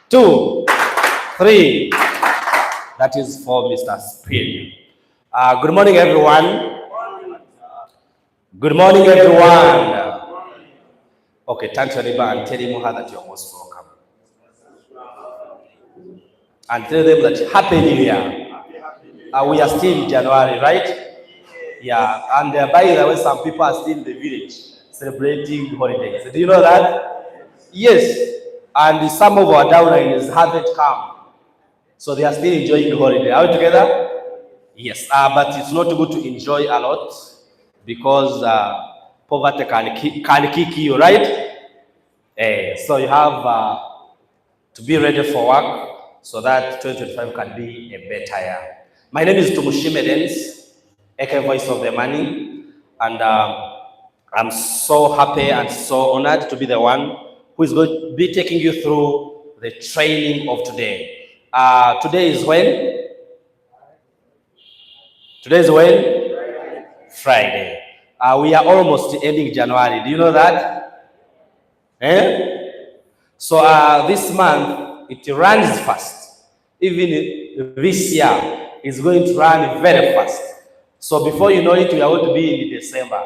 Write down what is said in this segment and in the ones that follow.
2, 3. That is for Mr. Speed. Good morning, everyone. Good morning, everyone. Okay, turn to your neighbor and tell him how that you're most welcome. And tell them that Happy New Year. We are still in January, right? Yeah, and by the way, some people are still in the village celebrating holidays. Do you know that? Yes. And some of our downliners haven't come. So they are still enjoying the holiday. Are we together? Yes. But it's not good to enjoy a lot because poverty can kick you, right? So you have to be ready for work so that 2025 can be a better year. My name is Tumushime Dennis, aka Voice of the Money, and I'm so happy and so honored to be the one who is going to be taking you through the training of today. Today is when? Today is when? Friday. We are almost ending January. Do you know that? So this month, it runs fast. Even this year, it's going to run very fast. So before you know it, we are going to be in December.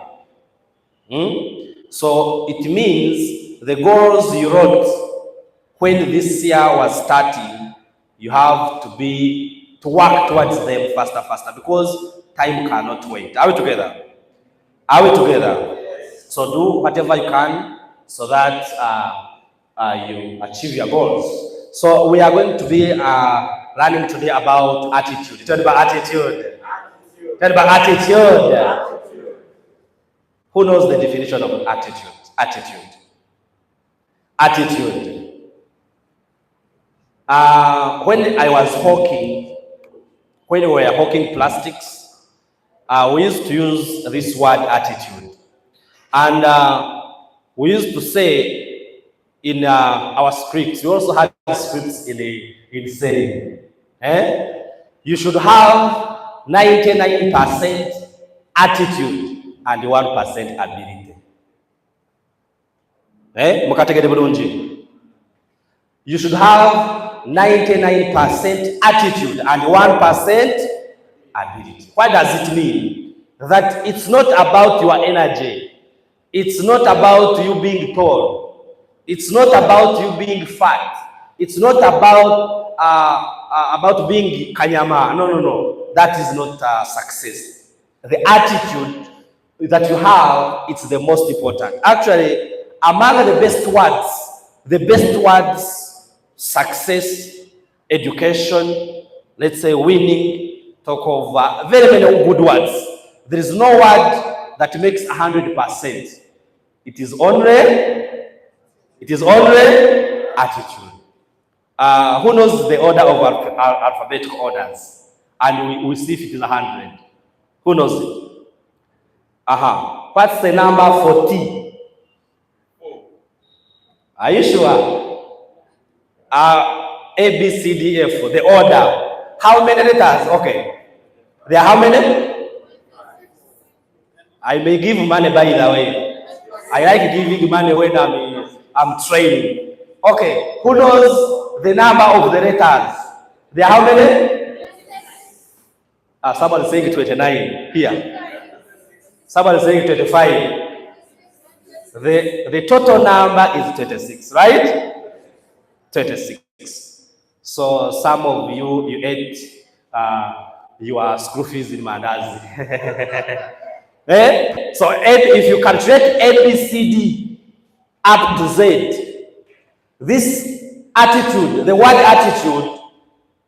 So it means the goals you wrote when this year was starting, you have to work towards them faster, because time cannot wait. Are we together? Are we together? So do whatever you can so that you achieve your goals. So we are going to be learning today about attitude. Tell me about attitude. Tell me about attitude. Who knows the definition of attitude? Attitude. When I was hawking, when we were hawking plastics, we used to use this word attitude. And we used to say in our scripts, we also have scripts in saying, you should have 99% attitude and 1% ability. You should have 99% attitude and 1% ability. What does it mean? That it's not about your energy. It's not about you being tall. It's not about you being fat. It's not about being kanyama. No. That is not success. The attitude that you have, it's the most important. Actually, among the best words, success, education, let's say winning, talk of very many good words. There is no word that makes 100%. It is only attitude. Who knows the order of our alphabetical orders? And we see if it is 100. Who knows it? What's the number for T? Are you sure? A, B, C, D, F, the order. How many letters? Okay. There are how many? I may give money by the way. I like giving money when I'm training. Okay. Who knows the number of the letters? There are how many? Somebody saying 29 here. Somebody saying 25. The total number is 26, right? 26. So some of you ate your school fees in Mandazi. So if you calculate A, B, C, D up to Z, this attitude, the word attitude,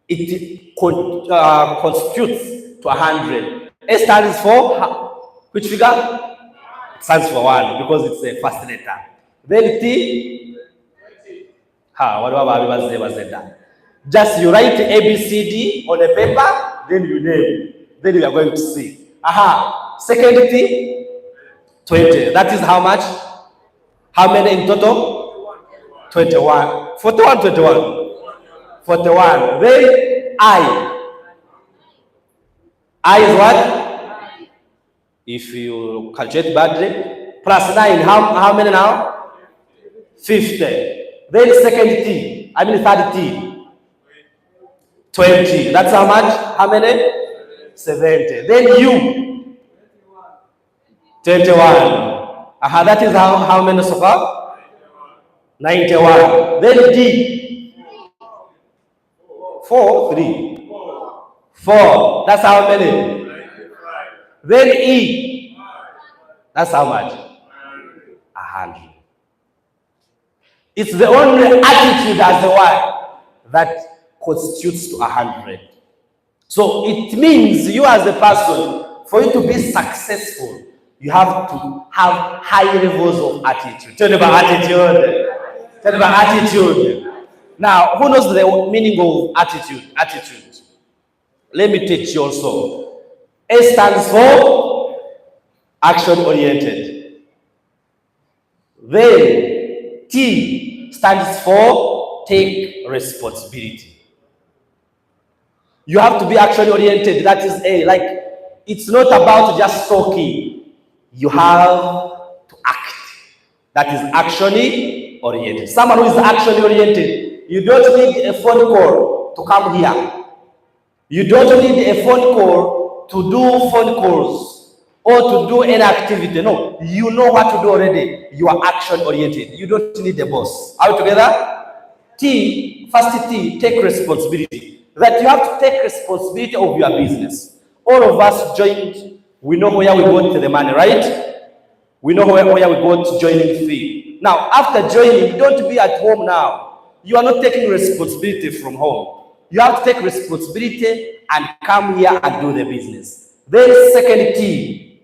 it constitutes to 100. A stands for which figure? It stands for 1 because it's a first letter. Then T. Just you write A, B, C, D on the paper, then you name. Then you are going to see. Second T, 20. That is how much? How many in total? 21. 41, 21. 41. Then I. I is what? If you calculate badly, plus 9, how many now? 50. Then second T. I mean third T. 20. That's how much? How many? 70. Then U. 21. That is how many so far? 91. Then D. 4, 3. 4. That's how many? Then E. That's how much? 100. It's the only attitude as the one that constitutes to 100. So it means you as a person, for you to be successful, you have to have high levels of attitude. Tell me about attitude. Tell me about attitude. Now, who knows the meaning of attitude? Attitude. Let me teach you also. A stands for action-oriented. Then T stands for take responsibility. You have to be action-oriented. That is A. Like, it's not about just talking. You have to act. That is action-oriented. Someone who is action-oriented, you don't need a phone call to come here. You don't need a phone call to do phone calls or to do any activity. No, you know what to do already. You are action-oriented. You don't need a boss. Are we together? T, first T, take responsibility. That you have to take responsibility of your business. All of us joined, we know where we got the money, right? We know where we got joining fee. Now, after joining, don't be at home now. You are not taking responsibility from home. You have to take responsibility and come here and do the business. Then second T,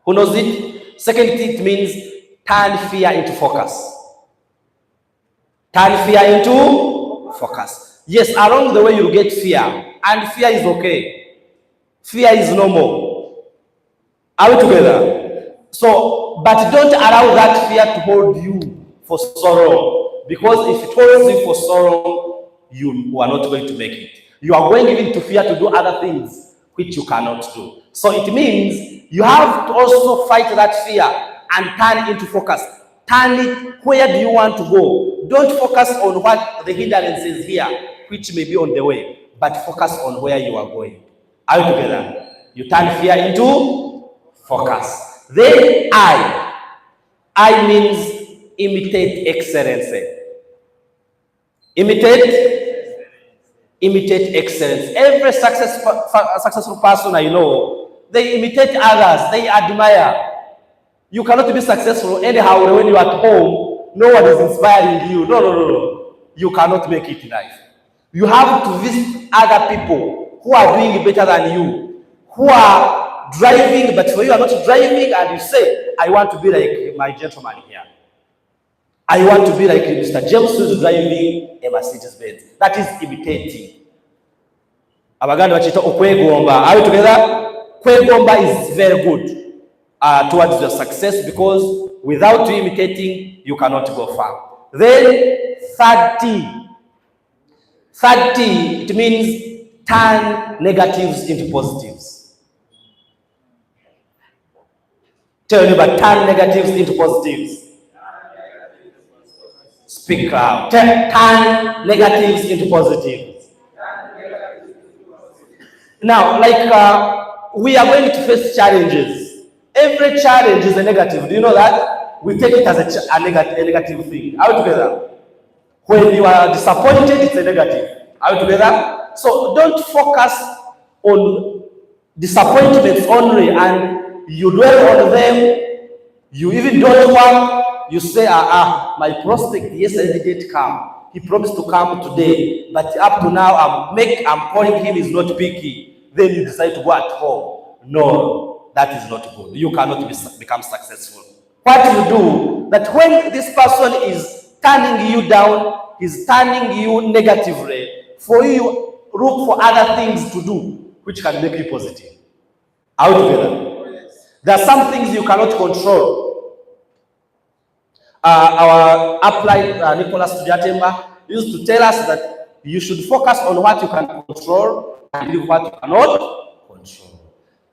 who knows it? Second T, it means turn fear into focus. Turn fear into focus. Yes, along the way you get fear, and fear is okay. Fear is normal. Are we together? So, but don't allow that fear to hold you for so long, because if it holds you for so long, you are not going to make it. You are going even to fear to do other things which you cannot do. So it means you have to also fight that fear and turn it into focus. Turn it, where do you want to go? Don't focus on what the hindrance is here, which may be on the way, but focus on where you are going. Are you together? You turn fear into focus. Then I means imitate excellence. Imitate excellence. Every successful person I know, they imitate others, they admire. You cannot be successful anyhow when you are at home, no one is inspiring you. No. You cannot make it in life. You have to visit other people who are doing better than you, who are driving, but for you are not driving, and you say, I want to be like my gentleman here. I want to be like Mr. James who is driving a Mercedes Benz. That is imitating. Abaganda wachita okwegomba. Are you together? Kwegomba is very good towards your success, because without you imitating, you cannot go far. Then third T, it means turn negatives into positives. Tell me about turn negatives into positives. Speak loud. Turn negatives into positives. Now, like we are going to face challenges. Every challenge is a negative. Do you know that? We take it as a negative thing. Are we together? When you are disappointed, it's a negative. Are we together? So don't focus on disappointments only and you dwell on them. You even don't work. You say, my prospect yesterday didn't come. He promised to come today, but up to now I'm calling him, he's not picky. Then you decide to go at home. No, that is not good. You cannot become successful. What you do, that when this person is turning you down, he's turning you negatively, for you look for other things to do which can make you positive. Are we together? There are some things you cannot control. Our upline, Nicholas Tujatemba, used to tell us that you should focus on what you can control and leave what you cannot control.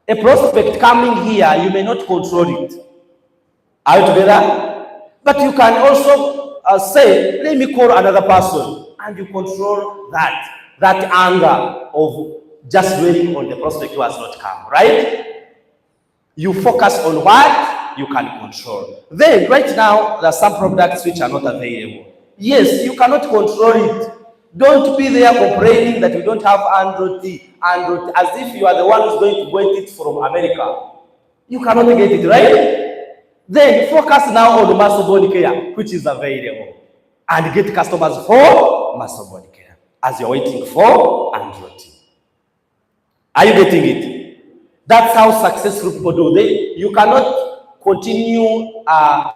A prospect coming here, you may not control it. Are you together? But you can also say, let me call another person and you control that anger of just dwelling on the prospect who has not come, right? You focus on what you can control. Then, right now, there are some products which are not available. Yes, you cannot control it. Don't be there complaining that you don't have Android, as if you are the one who's going to get it from America. You cannot get it, right? Then focus now on muscle bone care, which is available, and get customers for muscle bone care as you're waiting for Android. Are you getting it? That's how successful people do. You cannot continue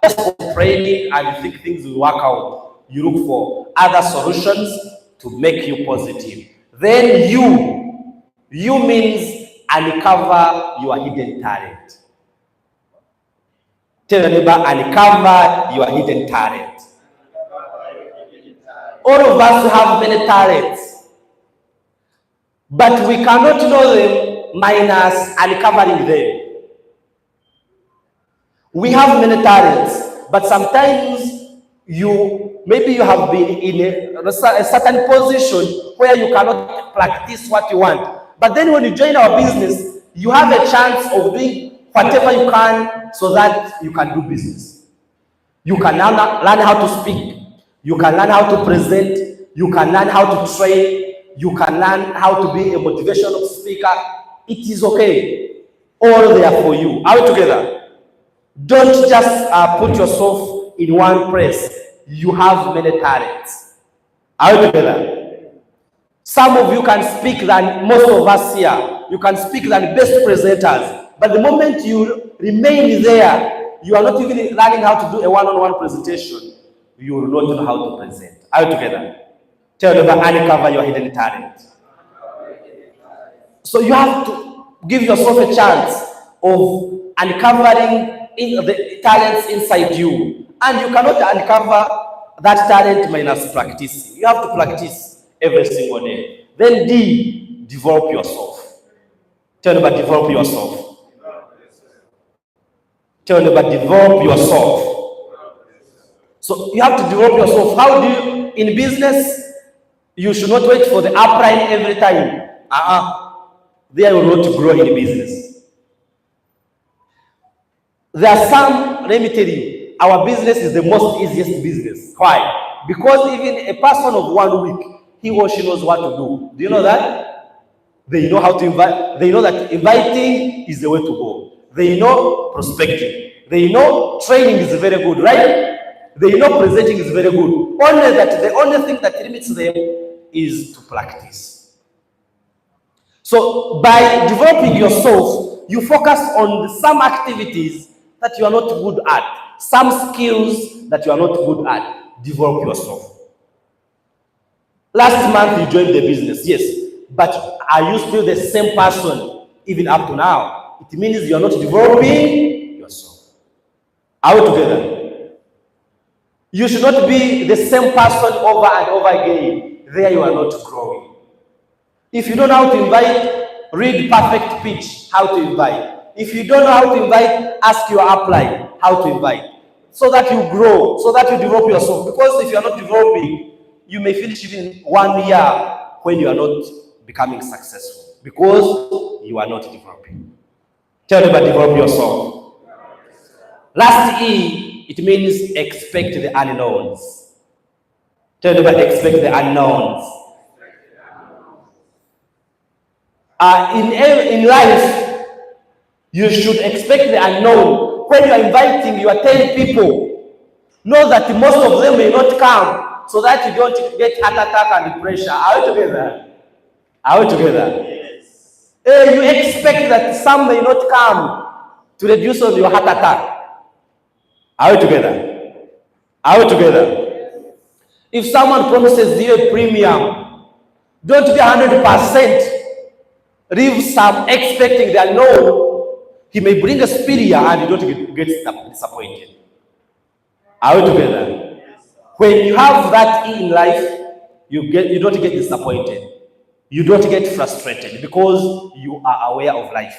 just complaining and think things will work out. You look for other solutions to make you positive. Then you means uncover your hidden talent. Tell your neighbor, uncover your hidden talent. All of us have many talents, but we cannot know them minus uncovering them. We have many talents, but sometimes maybe you have been in a certain position where you cannot practice what you want. But then when you join our business, you have a chance of doing whatever you can so that you can do business. You can learn how to speak. You can learn how to present. You can learn how to train. You can learn how to be a motivational speaker. It is okay. All there for you. Are we together? Don't just put yourself in one place. You have many talents. Are we together? Some of you can speak than most of us here. You can speak than best presenters. But the moment you remain there, you are not even learning how to do a one-on-one presentation. You will not know how to present. Are you together? Tell them, uncover your hidden talent. So you have to give yourself a chance of uncovering the talents inside you. And you cannot uncover that talent minus practicing. You have to practice every single day. Then D, develop yourself. Tell them, develop yourself. Tell them, develop yourself. So you have to develop yourself. How do you, in business, you should not wait for the upline every time. There you will not grow in business. There are some, let me tell you, our business is the most easiest business. Why? Because even a person of 1 week, he or she knows what to do. Do you know that? They know how to invite. They know that inviting is the way to go. They know prospecting. They know training is very good, right? They know presenting is very good. Only that the only thing that limits them is to practice. So by developing yourself, you focus on some activities that you are not good at, some skills that you are not good at. Develop yourself. Last month you joined the business, yes, but are you still the same person even up to now? It means you are not developing yourself. Are we together? You should not be the same person over and over again. There you are not growing. If you don't know how to invite, read perfect pitch, how to invite. If you don't know how to invite, ask your upline how to invite. So that you grow, so that you develop yourself. Because if you are not developing, you may finish even 1 year when you are not becoming successful. Because you are not developing. Tell them about develop yourself. Last E, it means expect the unknowns. Tell them about expect the unknowns. In life, you should expect the unknown. When you are inviting, you are telling people, know that most of them may not come, so that you don't get heart attack and pressure. Are we together? Are we together? Yes. You expect that some may not come to reduce on your heart attack. Are we together? Are we together? If someone promises you a premium, don't be 100%. Leave some expecting the unknown. He may bring a superior and you don't get disappointed. Are we together? When you have that in life, you don't get disappointed. You don't get frustrated because you are aware of life.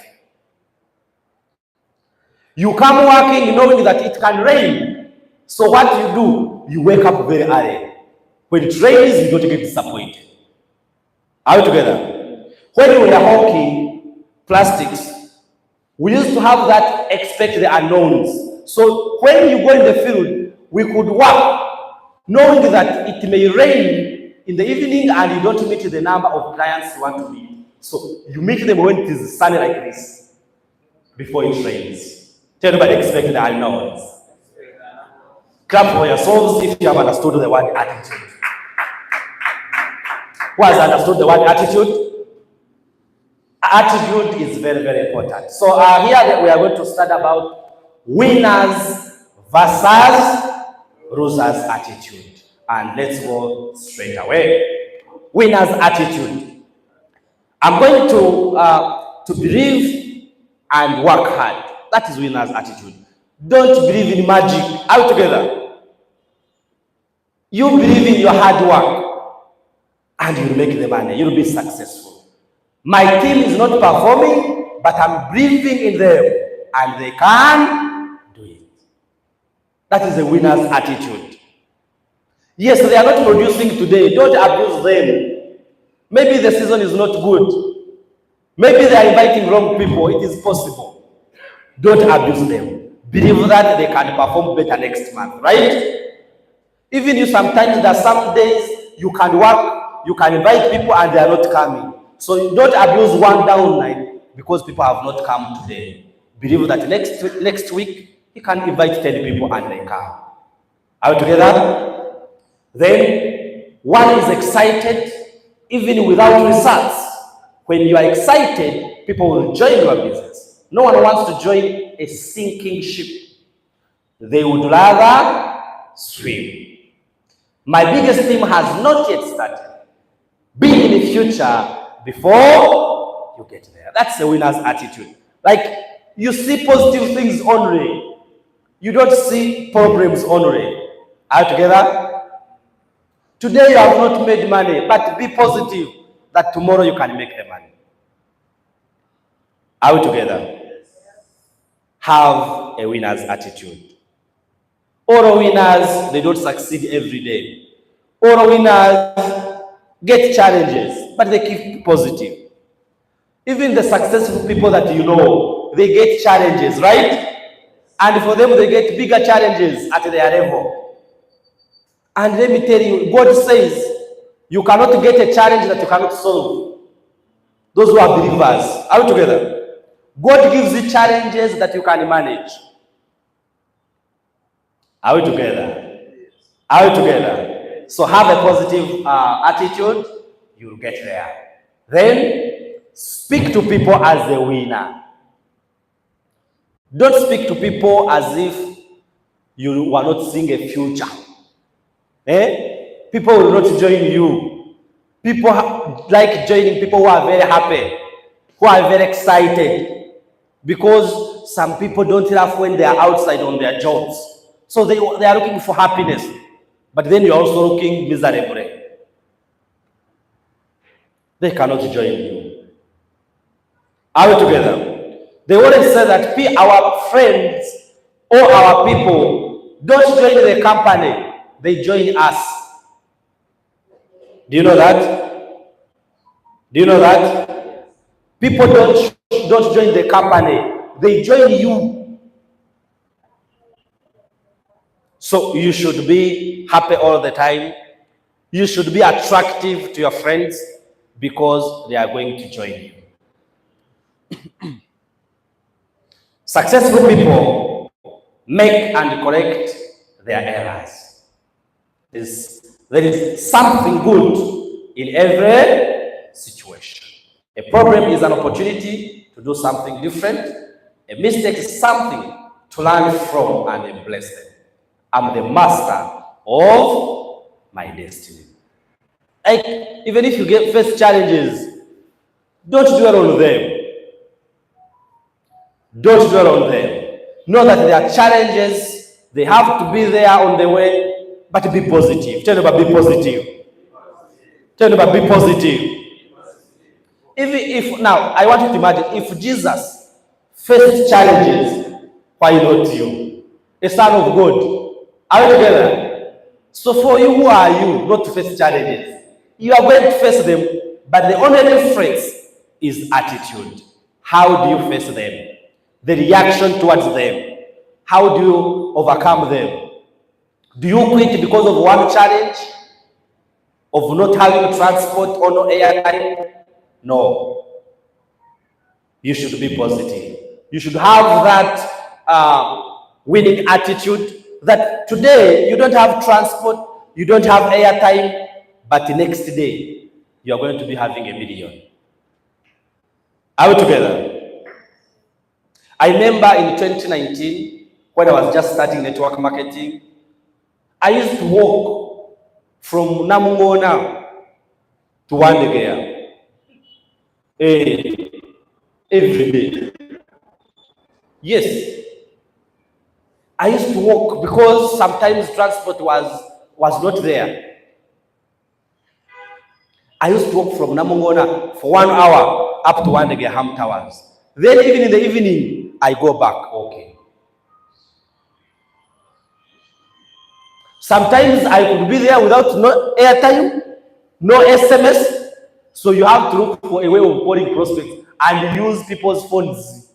You come working knowing that it can rain. So what you do, you wake up very early. When it rains, you don't get disappointed. Are we together? When we are hawking plastics, we used to have that expect the unknowns. So when you go in the field, we could work knowing that it may rain in the evening and you don't meet the number of clients you want to meet. So you meet them when it is sunny like this, before it rains. Tell everybody expect the unknowns. Clap for yourselves if you have understood the word attitude. Who has understood the word attitude? Attitude is very, very important. So here we are going to study about winners versus losers attitude. And let's go straight away. Winners attitude. I'm going to believe and work hard. That is winners attitude. Don't believe in magic. All together. You believe in your hard work and you'll make the money. You'll be successful. My team is not performing, but I'm believing in them and they can do it. That is a winner's attitude. Yes, they are not producing today. Don't abuse them. Maybe the season is not good. Maybe they are inviting wrong people. It is possible. Don't abuse them. Believe that they can perform better next month, right? Even if sometimes there are some days you can work, you can invite people and they are not coming. So don't abuse one down night because people have not come today. Believe that next week you can invite 10 people and they come. Are we together? Then one is excited even without results. When you are excited, people will join your business. No one wants to join a sinking ship. They would rather swim. My biggest team has not yet started. Be in the future before you get there. That's the winner's attitude. Like, you see positive things only. You don't see problems only. Are you together? Today you have not made money, but be positive that tomorrow you can make the money. Are we together? Have a winner's attitude. All winners, they don't succeed every day. All winners get challenges, but they keep positive. Even the successful people that you know, they get challenges, right? And for them, they get bigger challenges at their level. And let me tell you, God says, you cannot get a challenge that you cannot solve. Those who are believers, are we together? God gives you challenges that you can manage. Are we together? Are we together? So have a positive attitude, you'll get there. Then speak to people as a winner. Don't speak to people as if you were not seeing a future. People will not join you. People like joining people who are very happy, who are very excited. Because some people don't laugh when they are outside on their jobs. So they are looking for happiness. But then you're also looking miserable. They cannot join you. Are we together? They always say that our friends or our people don't join the company, they join us. Do you know that? Do you know that? People don't join the company, they join you. So you should be happy all the time. You should be attractive to your friends because they are going to join you. Successful people make and correct their errors. There is something good in every situation. A problem is an opportunity to do something different. A mistake is something to learn from and bless them. I'm the master of my destiny. Like, even if you face challenges, don't dwell on them. Don't dwell on them. Know that there are challenges. They have to be there on the way, but be positive. Tell them about be positive. Tell them about be positive. If now, I want you to imagine, if Jesus faced challenges, why not you? A son of God. Are we together? So for you, who are you not to face challenges? You are going to face them, but the only difference is attitude. How do you face them? The reaction towards them. How do you overcome them? Do you quit because of one challenge? Of not having transport or no airtime? No. You should be positive. You should have that winning attitude that today you don't have transport, you don't have airtime, but the next day you are going to be having $1 million. Are we together? I remember in 2019, when I was just starting network marketing, I used to walk from Namungona to Wandegea every day. Yes. I used to walk because sometimes transport was not there. I used to walk from Namungona for 1 hour up to Wandegea Ham Towers. Then even in the evening, I go back. Okay. Sometimes I could be there without no airtime, no SMS. So you have to look for a way of calling prospects and use people's phones.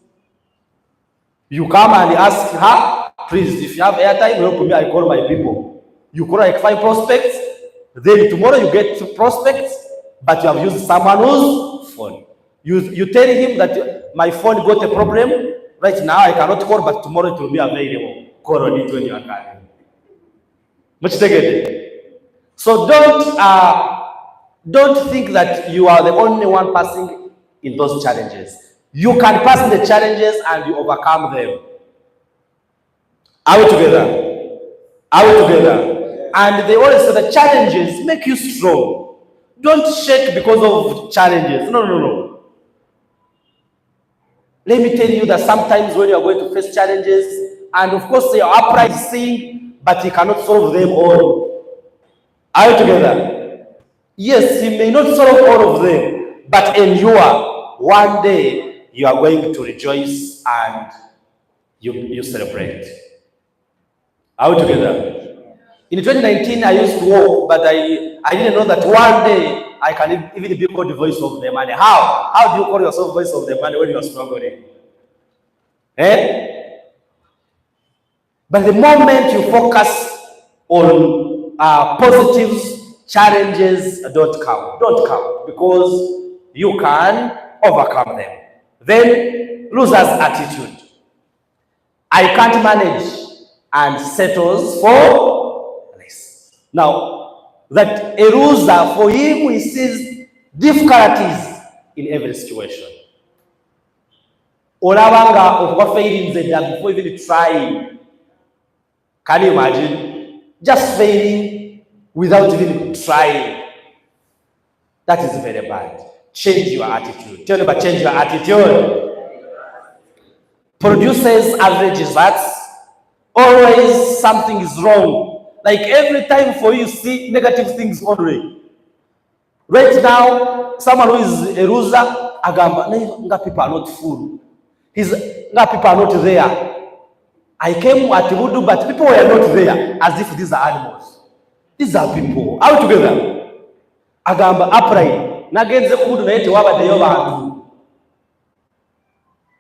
You come and ask her, please, if you have airtime, help me, I call my people. You call like 5 prospects, then tomorrow you get 2 prospects, but you have used someone's phone. You tell him that my phone got a problem, right now I cannot call, but tomorrow it will be available. Call on it when you are coming. So don't think that you are the only one passing in those challenges. You can pass the challenges and you overcome them. Are we together? Are we together? And they always say the challenges make you strong. Don't shake because of challenges. No. Let me tell you that sometimes when you are going to face challenges, and of course you are upright seeing, but you cannot solve them all. Are you together? Yes, you may not solve all of them, but endure. One day you are going to rejoice and you celebrate. Are we together? In 2019, I used to walk, but I didn't know that one day I can even be called the voice of the money. How? How do you call yourself voice of the money when you are struggling? But the moment you focus on positives, challenges don't count because you can overcome them. Then loser's attitude. I can't manage and settles for less. Now, that a loser, for him, he sees difficulties in every situation. Olabanga of failing before even trying. Can you imagine? Just failing without even trying. That is very bad. Change your attitude. Tell me about change your attitude. Produces average results. Always something is wrong. Like every time for you see negative things only. Right now, someone who is a loser, agamba, people are not full. People are not there. I came at Wudu, but people were not there, as if these are animals. These are people. All together. Agamba upright.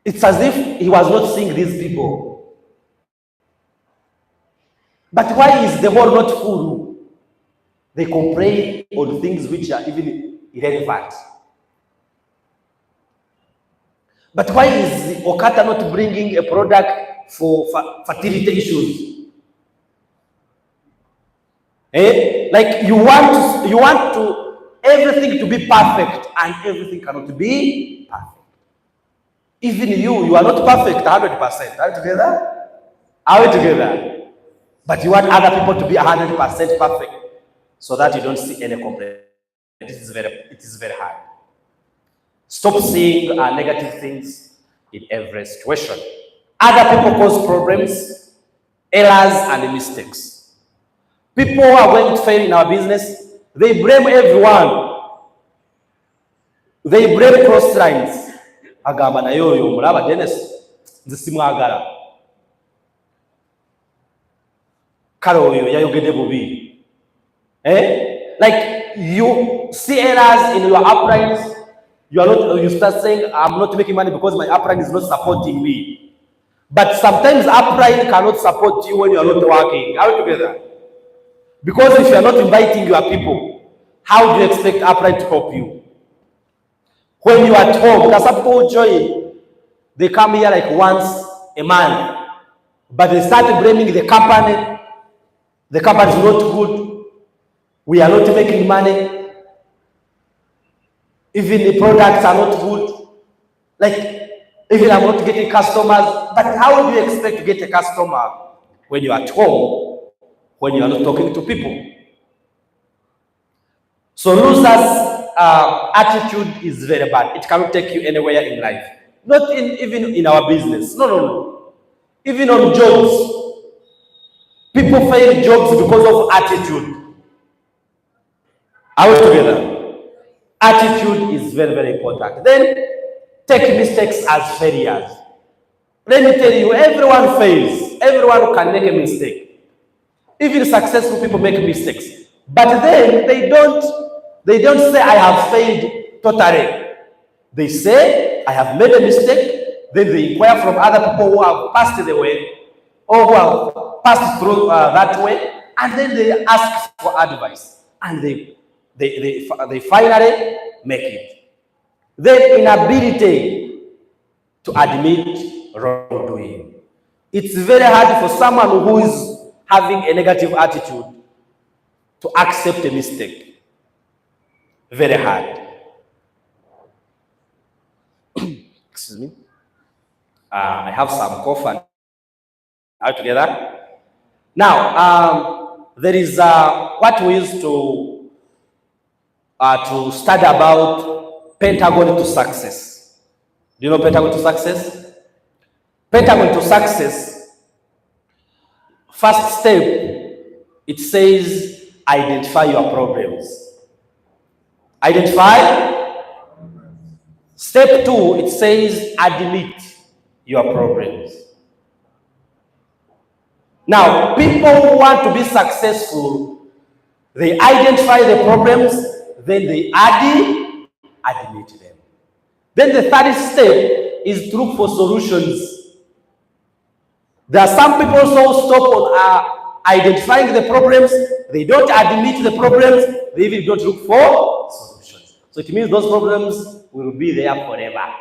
It's as if he was not seeing these people. But why is the hall not full? They complain on things which are even irrelevant. But why is OQATA not bringing a product for fertility issues? Like you want to everything to be perfect, and everything cannot be perfect. Even you are not perfect 100%. Are we together? Are we together? But you want other people to be 100% perfect, so that you don't see any complaint. It is very hard. Stop seeing negative things in every situation. Other people cause problems, errors, and mistakes. People who are going to fail in our business, they blame everyone. They blame cross lines. Agamba na yoyo mulaba Dennis nzisimwagala. Kale oyo yayogedde bubi. Like you see errors in your uplines, you start saying, I'm not making money because my upline is not supporting me. But sometimes upline cannot support you when you are not working. Are we together? Because if you are not inviting your people, how do you expect upline to help you? When you are at home, there's some people who join, they come here like once a month, but they start blaming the company. The company is not good. We are not making money. Even the products are not good. Like, even I'm not getting customers. But how do you expect to get a customer when you're at home, when you are not talking to people? So losers' attitude is very bad. It cannot take you anywhere in life. Not even in our business. No. Even on jobs. People fail jobs because of attitude. Are we together? Attitude is very, very important. Then take mistakes as failures. Let me tell you, everyone fails. Everyone can make a mistake. Even successful people make mistakes. But then they don't say, I have failed totally. They say, I have made a mistake. Then they inquire from other people who have passed the way or who have passed through that way, and then they ask for advice. And they finally make it. Then inability to admit wrongdoing. It's very hard for someone who is having a negative attitude to accept a mistake. Very hard. Excuse me. I have some coffee. Are together? Now, there is what we used to study about Pentagon to success. Do you know Pentagon to success? Pentagon to success, first step, it says identify your problems. Identify. Step 2, it says admit your problems. Now, people who want to be successful, they identify the problems, then they admit them. Then the third step is to look for solutions. There are some people who stop on identifying the problems, they don't admit the problems, they even don't look for solutions. So it means those problems will be there forever.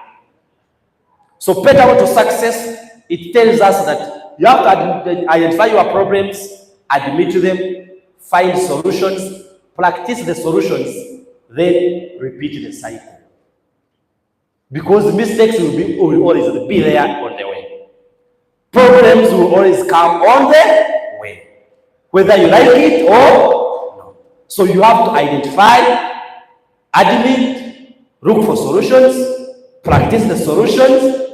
So Pentagon to success, it tells us that you have to identify your problems, admit them, find solutions, practice the solutions, then repeat the cycle. Because mistakes will always be there on the way. Problems will always come on the way, whether you like it or not. So you have to identify, admit, look for solutions, practice the solutions,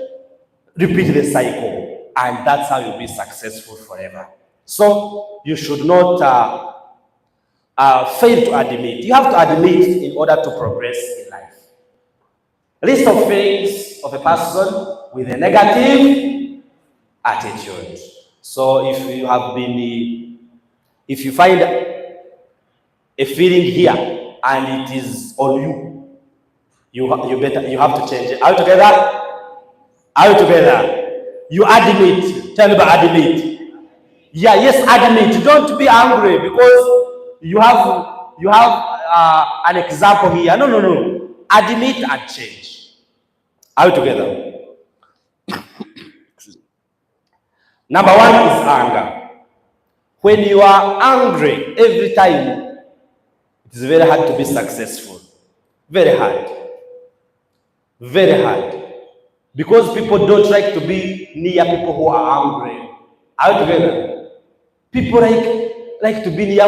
repeat the cycle, and that's how you'll be successful forever. So you should not fail to admit. You have to admit in order to progress in life. List of failings of a person with a negative attitude. So if you find a feeling here and it is on you, you have to change it. Are you together? Are you together? You admit. Tell me about admit. Yeah, yes, admit. Don't be angry because you have an example here. No. Admit and change. Are you together? Number 1 is anger. When you are angry every time, it is very hard to be successful. Very hard. Very hard. Because people don't like to be near people who are angry. Are you together? People like to be near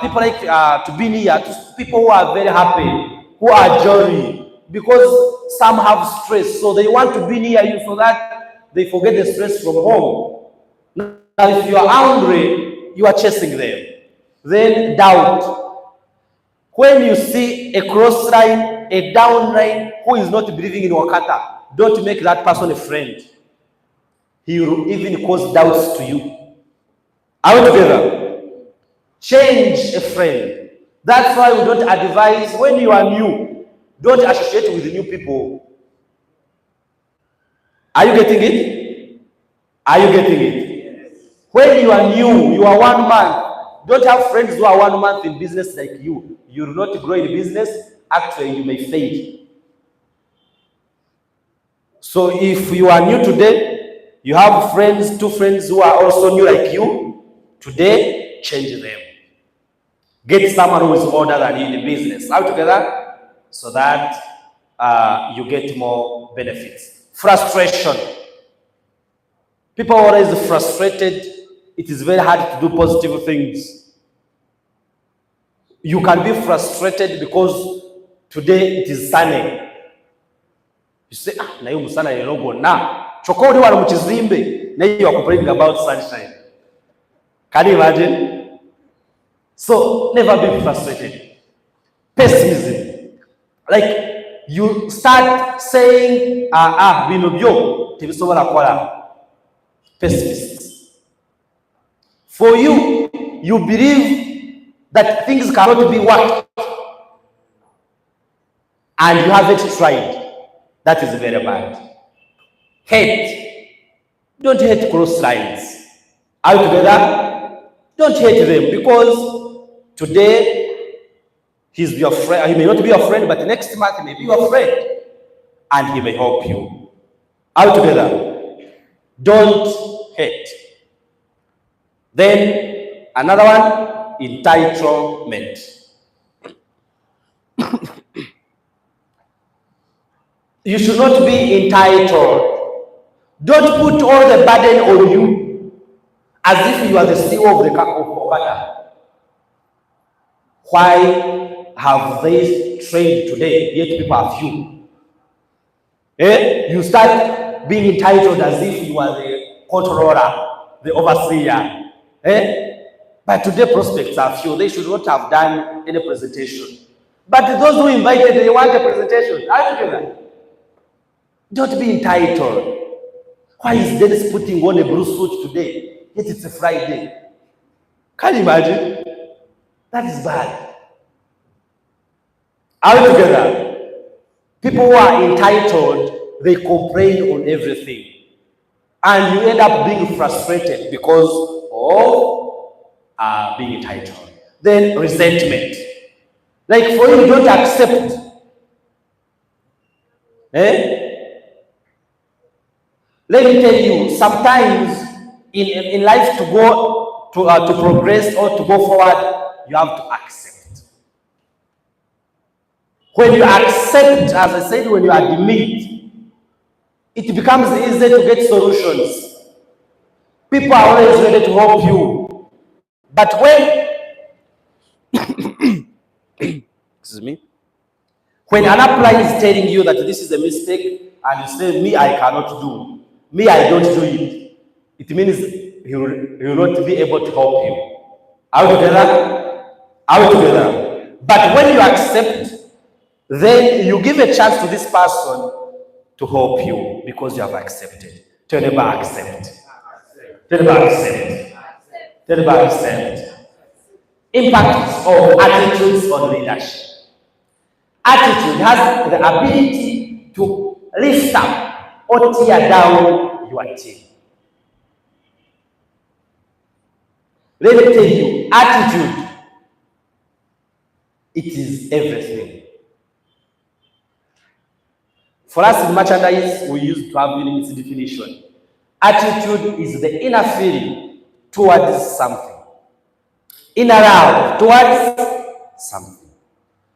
people like to be near to people who are very happy, who are jolly. Because some have stress, so they want to be near you so that they forget the stress from home. Now, if you are angry, you are chasing them. Then doubt. When you see a cross line, a down line, who is not believing in OQATA, don't make that person a friend. He will even cause doubts to you. Are we together? Change a friend. That's why we don't advise when you are new, don't associate with new people. Are you getting it? Are you getting it? When you are new, you are 1 month. Don't have friends who are 1 month in business like you. You will not grow in business. Actually, you may fail. So if you are new today, you have friends, 2 friends who are also new like you, today, change them. Get someone who is older than you in the business out together so that you get more benefits. Frustration. People are always frustrated. It is very hard to do positive things. You can be frustrated because today it is sunny. You say, na hiyo musana yelogo na chokodi wala mchizimbe na hiyo complaining about sunshine. Can you imagine? So never be frustrated. Pessimism. Like you start saying, binobyo tebisobola kola. Pessimists. For you, you believe that things cannot be worked and you haven't tried. That is very bad. Hate. Don't hate close lines. Are you together? Don't hate them because today he's your friend. He may not be your friend, but next month he may be your friend and he may help you. Are you together? Don't hate. Then another one, entitlement. You should not be entitled. Don't put all the burden on you as if you are the CEO of the OQATA. Why have they trained today, yet people are few? You start being entitled as if you are the controller, the overseer. But today prospects are few. They should not have done any presentation. But those who invited, they want a presentation. Are you together? Don't be entitled. Why is Dennis putting on a blue suit today? Yet it's a Friday. Can you imagine? That is bad. Are we together? People who are entitled, they complain on everything. And you end up being frustrated because of being entitled. Then resentment. Like for you, don't accept. Let me tell you, sometimes in life to go to progress or to go forward, you have to accept. When you accept, as I said, when you admit, it becomes easy to get solutions. People are always ready to help you. But when excuse me, when an applier is telling you that this is a mistake and you say, me, I cannot do, me, I don't do it, it means he will not be able to help you. Are we together? Are we together? But when you accept, then you give a chance to this person to help you because you have accepted. Tell them about accept. Tell them about accept. Tell them about accept. Impact of attitudes on leadership. Attitude has the ability to lift up or tear down your team. Let me tell you, attitude, it is everything. For us in merchandise, we used to have its definition. Attitude is the inner feeling towards something. Inner love towards something.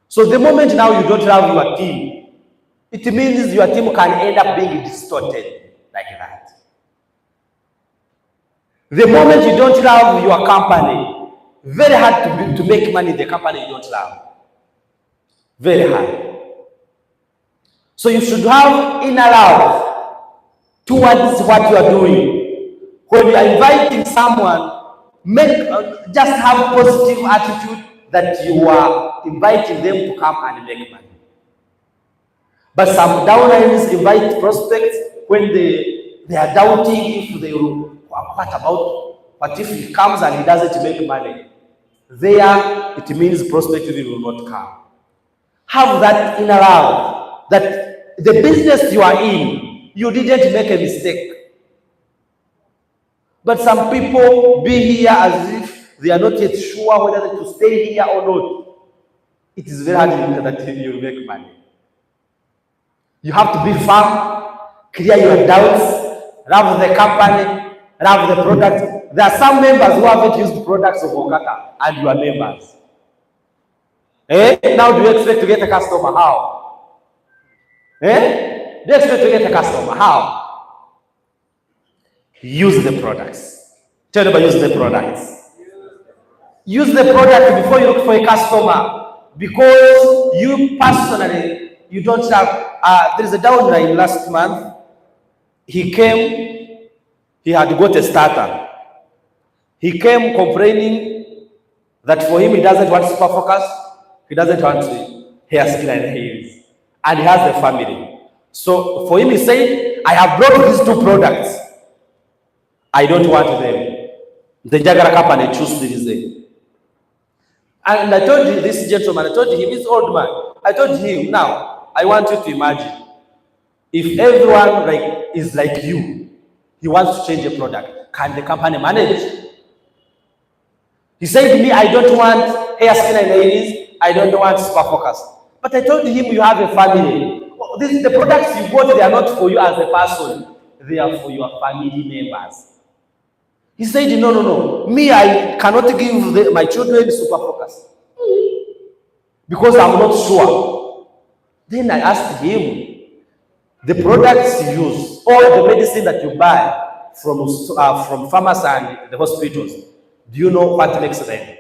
So the moment now you don't love your team, it means your team can end up being distorted like that. The moment you don't love your company, very hard to make money in the company you don't love. Very hard. So you should have inner love towards what you are doing. When you are inviting someone, just have positive attitude that you are inviting them to come and make money. But some downlines invite prospects when they are doubting if they will, what if he comes and he doesn't make money? there it means prosperity will not come. Have that inner love that the business you are in, you didn't make a mistake. But some people be here as if they are not yet sure whether to stay here or not. It is very hard that you will make money. You have to be firm, clear your doubts, love the company, love the product. There are some members who haven't used products of OQATA and you are members. Now do you expect to get a customer? How? Do you expect to get a customer? How? Use the products. Tell them about use the products. Use the product before you look for a customer, because you personally, you don't have, there is a downline last month. He came, he had got a starter. He came complaining that for him, he doesn't want super focus, he doesn't want hair, skin, and hairs, and he has a family. So for him, he said, I have brought these two products. I don't want them. The Jagara company choose the. And I told you, this gentleman, I told him, this old man, I told him, now, I want you to imagine, if everyone is like you, he wants to change a product, can the company manage? He said to me, I don't want hair, skin, and hairs, I don't want super focus. But I told him, you have a family. The products you bought, they are not for you as a person, they are for your family members. He said, no. Me, I cannot give my children super focus because I'm not sure. Then I asked him, the products you use, or the medicine that you buy from pharmacy and the hospitals, do you know what makes them?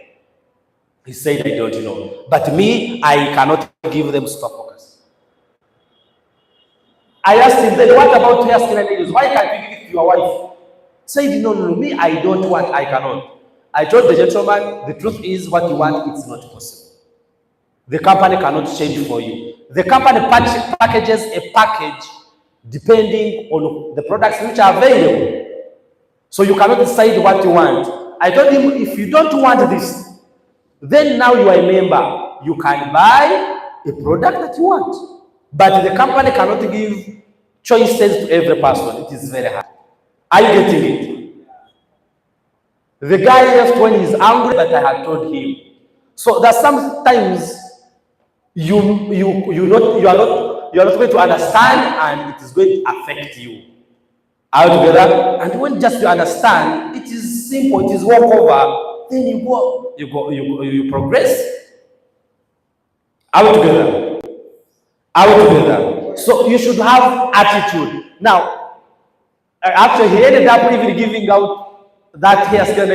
He said, I don't know. But me, I cannot give them super focus. I asked him, then what about hair, skin, and nails? Why can't you give it to your wife? Said, no, me, I don't want, I cannot. I told the gentleman, the truth is what you want, it's not possible. The company cannot change for you. The company packages a package depending on the products which are available. So you cannot decide what you want. I told him, if you don't want this, then now you are a member. You can buy a product that you want. But the company cannot give choices to every person. It is very hard. Are you getting it? The guy left when he's angry that I had told him. So that sometimes you are not going to understand, and it is going to affect you. Are you together? And when just you understand, it is simple, it is walkover, then you progress. Are we together? Are we together? So you should have attitude. Now, actually, he ended up even giving out that hair skin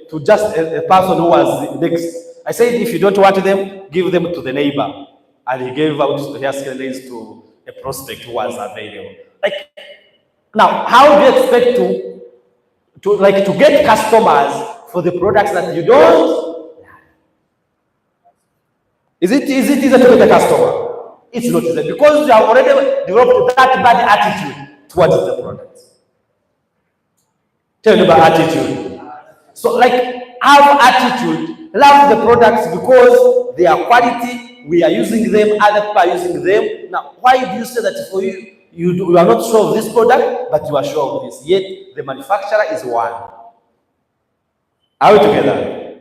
to just a person who was next. I said, if you don't want them, give them to the neighbor. And he gave out the hair skin to a prospect who was available. Now, how do you expect to get customers for the products that you don't? Is it easy to get a customer? It's not easy, because you have already developed that bad attitude towards the product. Tell me about attitude. So have attitude, love the products because they are quality, we are using them, other people are using them. Now, why do you say that for you, you are not sure of this product, but you are sure of this? Yet, the manufacturer is one. Are we together?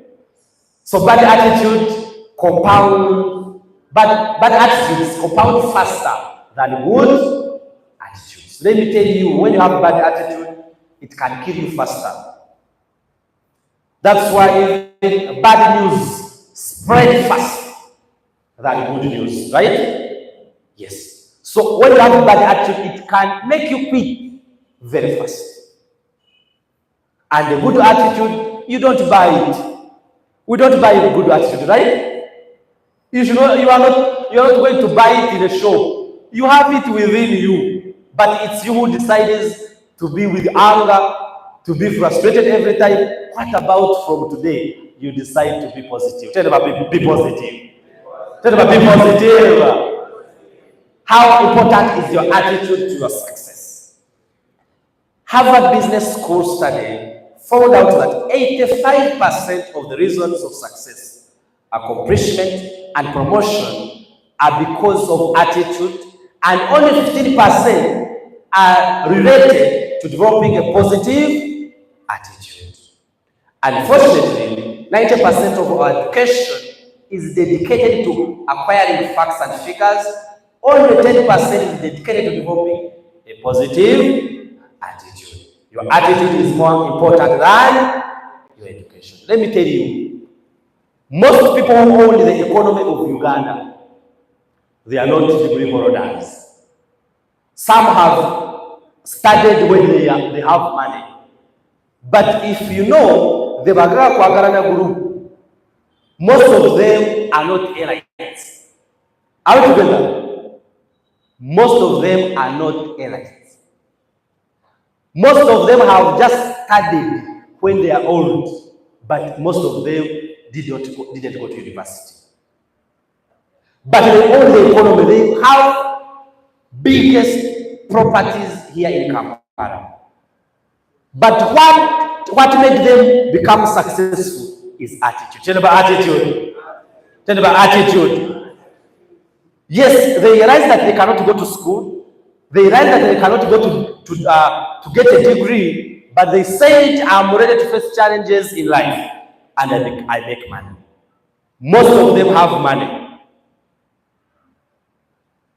So bad attitude compound, bad attitudes compound faster than good attitudes. Let me tell you, when you have bad attitude, it can kill you faster. That's why even bad news spread fast than good news, right? Yes. So when you have a bad attitude, it can make you quit very fast. And the good attitude, you don't buy it. We don't buy a good attitude, right? You are not going to buy it in a shop. You have it within you, but it's you who decides to be with anger, to be frustrated every time. What about from today? You decide to be positive. Tell them about be positive. Tell them about be positive. How important is your attitude to your success? Harvard Business School study found out that 85% of the reasons of success, accomplishment, and promotion are because of attitude, and only 15% are related to developing a positive attitude. Unfortunately, 90% of our education is dedicated to acquiring facts and figures. Only 10% is dedicated to developing a positive attitude. Your attitude is more important than your education. Let me tell you, most people who own the economy of Uganda, they are not degree holders. Some have studied when they have money. But if you know the Bagara Kwagarana group, most of them are not elites. Are we together? Most of them are not elites. Most of them have just studied when they are old, but most of them didn't go to university. But they own the economy. They have biggest properties here in Kampala. But what made them become successful is attitude. Tell about attitude. Tell about attitude. Yes, they realize that they cannot go to school. They realize that they cannot go to get a degree. But they said, I'm ready to face challenges in life, and I make money. Most of them have money.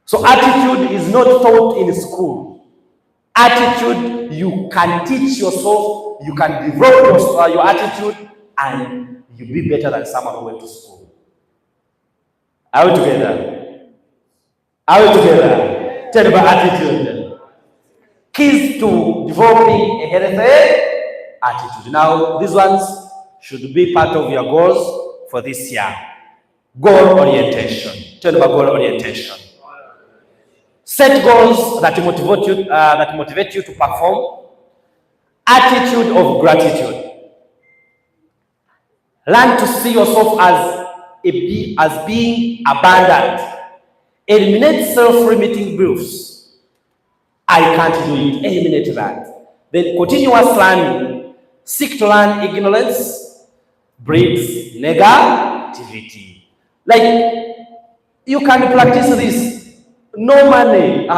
So attitude is not taught in school. Attitude, you can teach yourself, you can develop your attitude, and you'll be better than someone who went to school. Are we together? Are we together? Tell about attitude. Keys to developing a healthy attitude. Now, these ones should be part of your goals for this year. Goal orientation. Tell about goal orientation. Set goals that motivate you to perform. Attitude of gratitude. Learn to see yourself as being abundant. Eliminate self-limiting beliefs. I can't do it. Eliminate that. Then continuous learning. Seek to learn. Ignorance breeds negativity. Like, you can practice this. No money.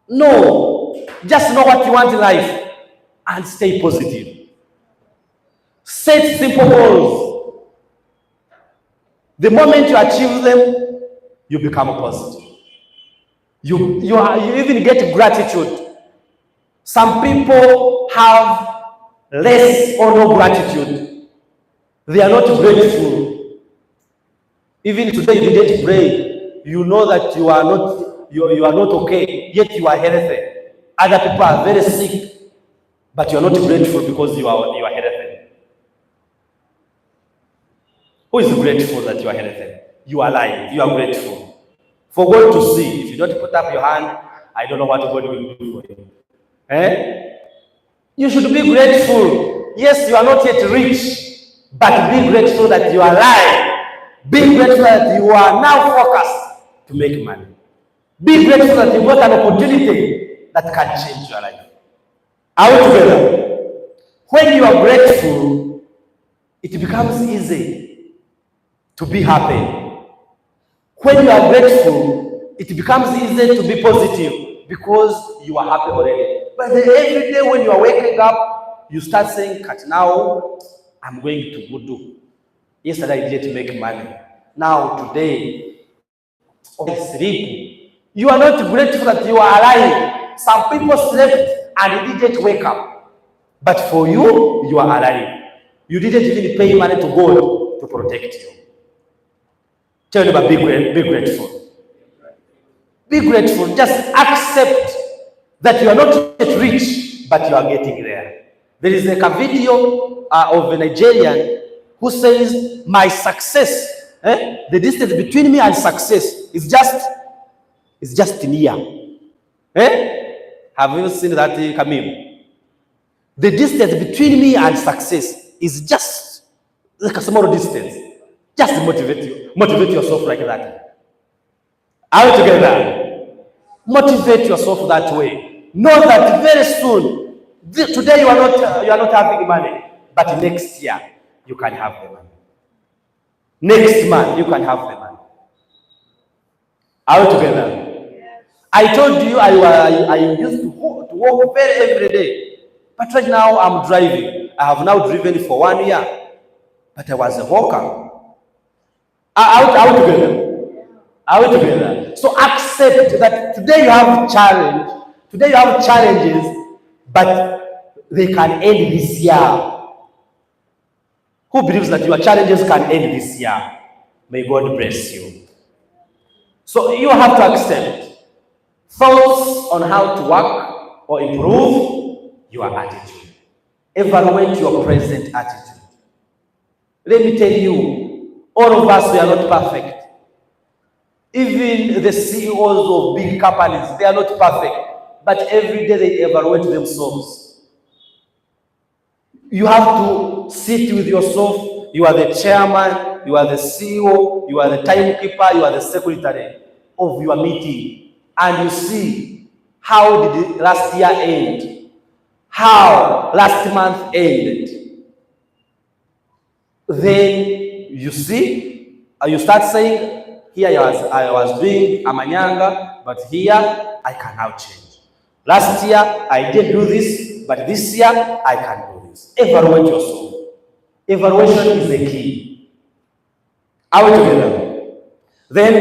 No. Just know what you want in life and stay positive. Set simple goals. The moment you achieve them, you become positive. You even get gratitude. Some people have less or no gratitude. They are not grateful. Even today you didn't pray. You know that you are not okay, yet you are healthy. Other people are very sick, but you are not grateful because you are healthy. Who is grateful that you are healthy? You are alive. You are grateful. For God to see. If you don't put up your hand, I don't know what God will do for you. You should be grateful. Yes, you are not yet rich, but be grateful that you are alive. Be grateful that you are now focused to make money. Be grateful that you got an opportunity that can change your life. Are we together? When you are grateful, it becomes easy to be happy. When you are grateful, it becomes easy to be positive because you are happy already. But every day when you are waking up, you start saying, now I'm going to go do. Yesterday I didn't make money. Now today, sleep. You are not grateful that you are alive. Some people slept and didn't wake up. But for you, you are alive. You didn't even pay money to God to protect you. Tell them about be grateful. Be grateful. Just accept that you are not yet rich, but you are getting there. There is like a video of a Nigerian who says, my success, the distance between me and success is just near. Have you seen that meme? The distance between me and success is just like a small distance. Just motivate yourself like that. Are we together? Motivate yourself that way. Know that very soon Today you are not having money, but next year you can have the money. Next month you can have the money. Are we together? I told you I used to walk every day, but right now I'm driving. I have now driven for 1 year, but I was a walker. Are we together? Are we together? So accept that today you have challenge. Today you have challenges, but they can end this year. Who believes that your challenges can end this year? May God bless you. So you have to accept thoughts on how to work or improve your attitude. Evaluate your present attitude. Let me tell you, all of us, we are not perfect. Even the CEOs of big companies, they are not perfect. But every day they evaluate themselves. You have to sit with yourself. You are the chairman, you are the CEO, you are the timekeeper, you are the secretary of your meeting. And you see, how did last year end? How last month ended? Then you see, you start saying, here I was doing amanyanga, but here I can now change. Last year I did do this, but this year I can do this. Evaluate yourself. Evaluation is the key. Are we together? Then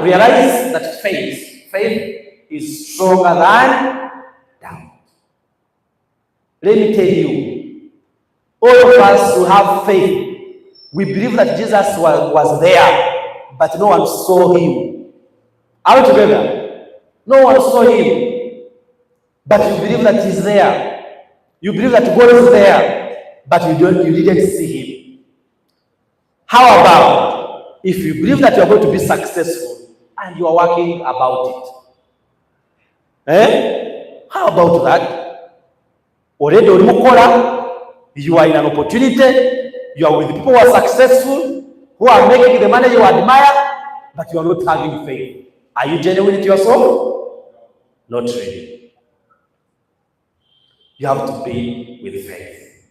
realize that faith is stronger than doubt. Let me tell you, all of us who have faith, we believe that Jesus was there, but no one saw him. Are we together? No one saw him, but you believe that he's there. You believe that God is there, but you didn't see him. How about if you believe that you are going to be successful and you are working about it? How about that? Already you are in an opportunity. You are with people who are successful, who are making the money you admire, but you are not having faith. Are you genuine to yourself? Not really. You have to be with faith.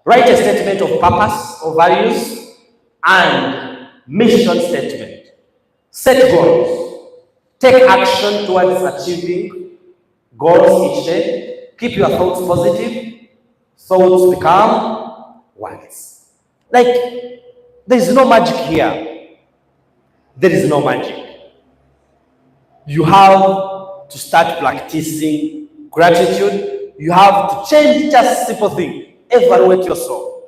Write a statement of purpose or values and mission statement. Set goals. Take action towards achieving goals each day. Keep your thoughts positive. Thoughts become words. Like, there is no magic here. There is no magic. You have to start practicing gratitude. You have to change just simple thing. Evaluate yourself.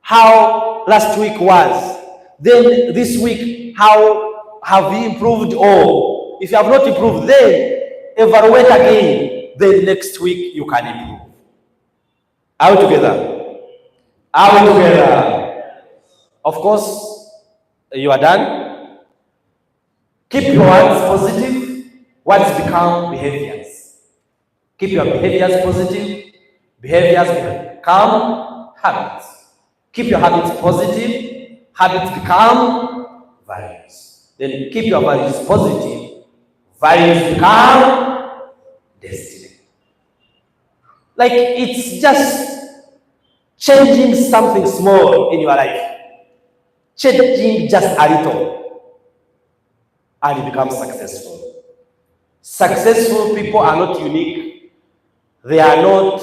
How last week was. Then this week, how have you improved? Or if you have not improved, then evaluate again. Then next week you can improve. Are we together? Are we together? Of course, you are done. Keep your words positive. Words become behaviors. Keep your behaviors positive. Behaviors become habits. Keep your habits positive. Habits become values. Then keep your values positive. Values become destiny. Like, it's just changing something small in your life. Changing just a little, and you become successful. Successful people are not unique. They are not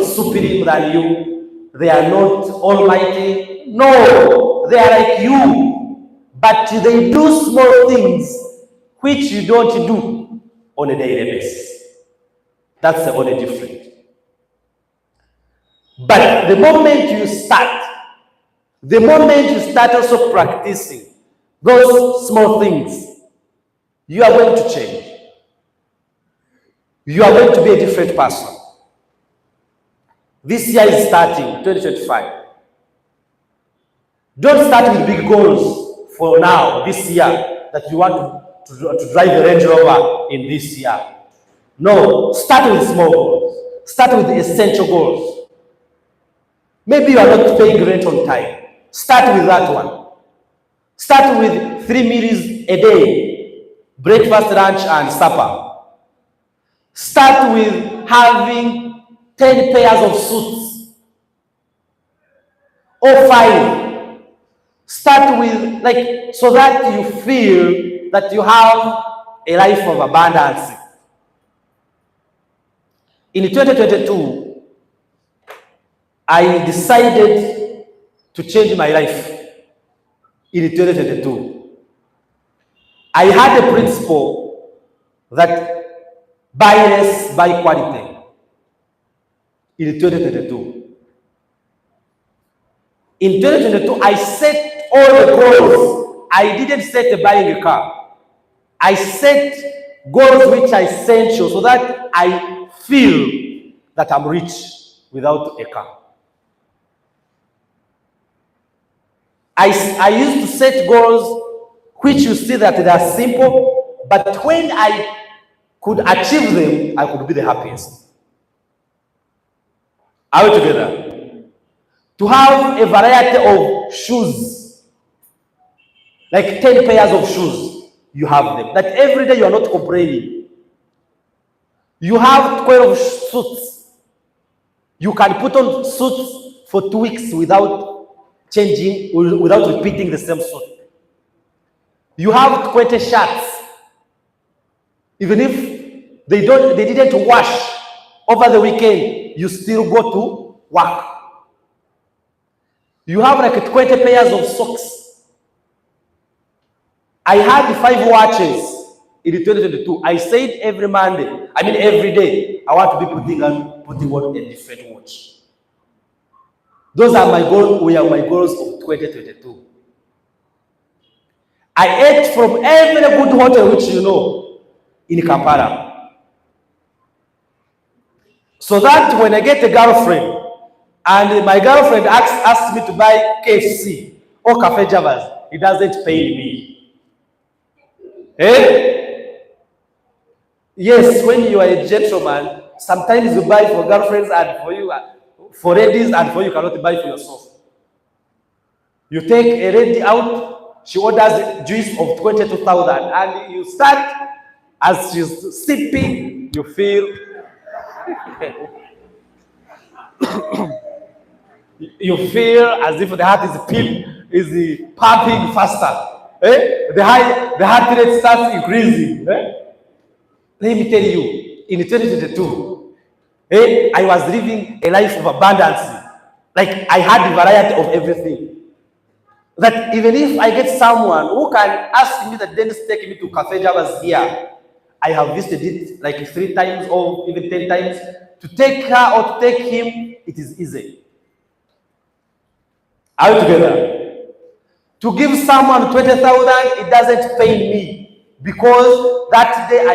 superior than you. They are not almighty. No, they are like you, but they do small things which you don't do on a daily basis. That's the only difference. But the moment you start also practicing those small things, you are going to change. You are going to be a different person. This year is starting, 2025. Don't start with big goals for now, this year, that you want to drive a Range Rover in this year. No, start with small goals. Start with essential goals. Maybe you are not paying rent on time. Start with that one. Start with 3 meals a day, breakfast, lunch, and supper. Start with having 10 pairs of suits or 5. Start with, like, so that you feel that you have a life of abundance. In 2022, I decided to change my life. In 2022, I had a principle that buy less, buy quality. In 2022. In 2022, I set all the goals. I didn't set buying a car. I set goals which are essential so that I feel that I'm rich without a car. I used to set goals which you see that they are simple, but when I could achieve them, I could be the happiest. Are we together? To have a variety of shoes, like 10 pairs of shoes, you have them. That every day you are not complaining. You have 12 suits. You can put on suits for 2 weeks without changing, without repeating the same suit. You have 20 shirts. Even if they didn't wash over the weekend, you still go to work. You have like 20 pairs of socks. I had 5 watches in 2022. I said every day, I want to be putting on a different watch. Those are my goals. We are my goals of 2022. I ate from every good hotel which you know in Kampala. So that when I get a girlfriend, and my girlfriend asks me to buy KFC or Cafe Javas, it doesn't pay me. Eh? Yes, when you are a gentleman, sometimes you buy for girlfriends and for you, for ladies, and for you cannot buy for yourself. You take a lady out, she orders juice of 22,000, and you start, as she's sipping, you feel you feel as if the heart is pumping faster. Eh? The heart rate starts increasing. Eh? Let me tell you, in 2022, I was living a life of abundance. Like I had a variety of everything. That even if I get someone who can ask me that then take me to Cafe Javas here, I have visited it like 3 times or even 10 times. To take her or to take him, it is easy. Are we together? To give someone 20,000, it doesn't pay me, because that day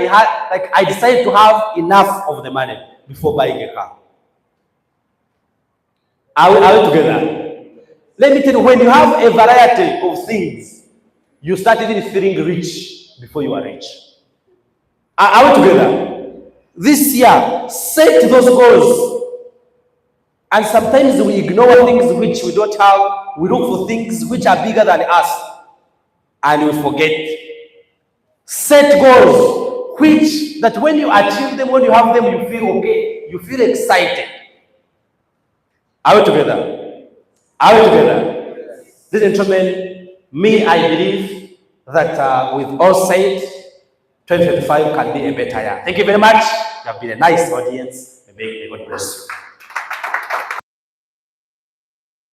I decided to have enough of the money before buying a car. Are we together? Let me tell you, when you have a variety of things, you start even feeling rich before you are rich. Are we together? This year, set those goals. And sometimes we ignore things which we don't have. We look for things which are bigger than us. And we forget. Set goals, which that when you achieve them, when you have them, you feel okay. You feel excited. Are we together? Are we together? Ladies and gentlemen, I believe that with all said, 2025 can be a better year. Thank you very much. You have been a nice audience. May God bless you.